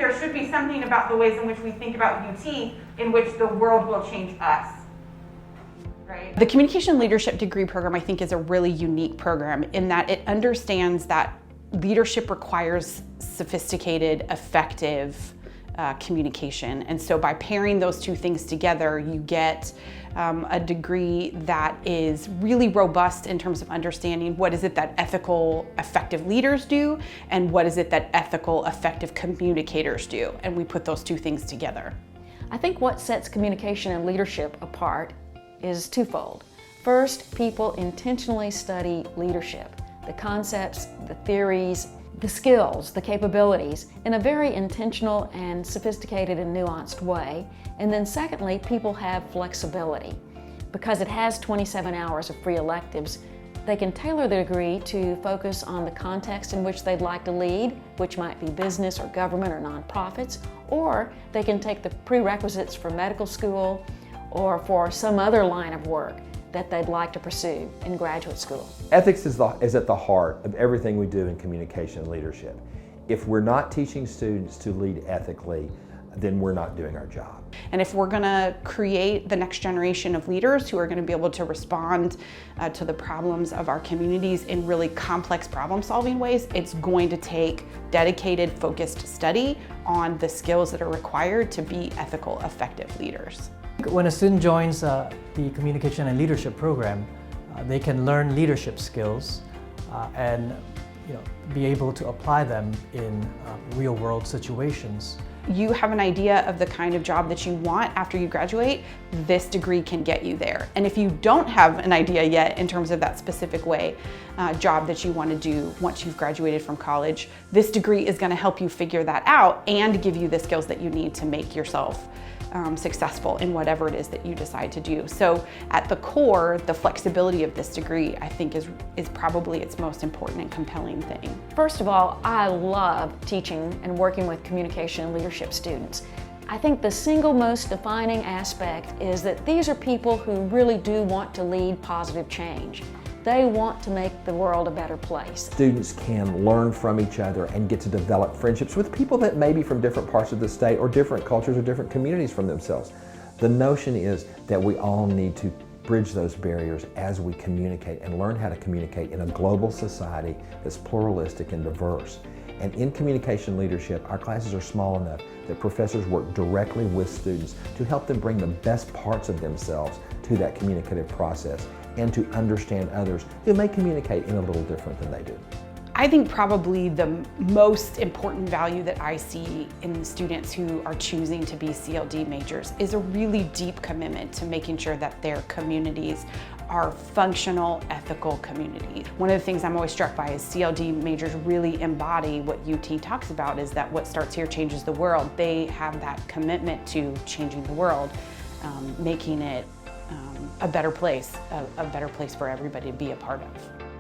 there should be something about the ways in which we think about UT in which the world will change us. Right? The Communication Leadership degree program, I think, is a really unique program in that it understands that leadership requires sophisticated, effective communication. And so by pairing those two things together, you get a degree that is really robust in terms of understanding what is it that ethical, effective leaders do, and what is it that ethical, effective communicators do. And we put those two things together. I think what sets communication and leadership apart is twofold. First, people intentionally study leadership, the concepts, the theories, the skills, the capabilities, in a very intentional and sophisticated and nuanced way. And then secondly, people have flexibility. Because it has 27 hours of free electives, they can tailor the degree to focus on the context in which they'd like to lead, which might be business or government or nonprofits, or they can take the prerequisites for medical school or for some other line of work that they'd like to pursue in graduate school. Ethics is at the heart of everything we do in communication and leadership. If we're not teaching students to lead ethically, then we're not doing our job. And if we're going to create the next generation of leaders who are going to be able to respond to the problems of our communities in really complex problem-solving ways, it's going to take dedicated, focused study on the skills that are required to be ethical, effective leaders. When a student joins the Communication and Leadership program, they can learn leadership skills and be able to apply them in real-world situations. You have an idea of the kind of job that you want after you graduate, this degree can get you there. And if you don't have an idea yet in terms of that specific job that you want to do once you've graduated from college, this degree is going to help you figure that out and give you the skills that you need to make yourself successful in whatever it is that you decide to do. So at the core, the flexibility of this degree, I think, is probably its most important and compelling thing. First of all, I love teaching and working with communication and leadership students. I think the single most defining aspect is that these are people who really do want to lead positive change. They want to make the world a better place. Students can learn from each other and get to develop friendships with people that may be from different parts of the state or different cultures or different communities from themselves. The notion is that we all need to bridge those barriers as we communicate and learn how to communicate in a global society that's pluralistic and diverse. And in communication leadership, our classes are small enough that professors work directly with students to help them bring the best parts of themselves to that communicative process and to understand others who may communicate in a little different than they do. I think probably the most important value that I see in the students who are choosing to be CLD majors is a really deep commitment to making sure that their communities are functional, ethical communities. One of the things I'm always struck by is CLD majors really embody what UT talks about, is that what starts here changes the world. They have that commitment to changing the world, making it a better place for everybody to be a part of.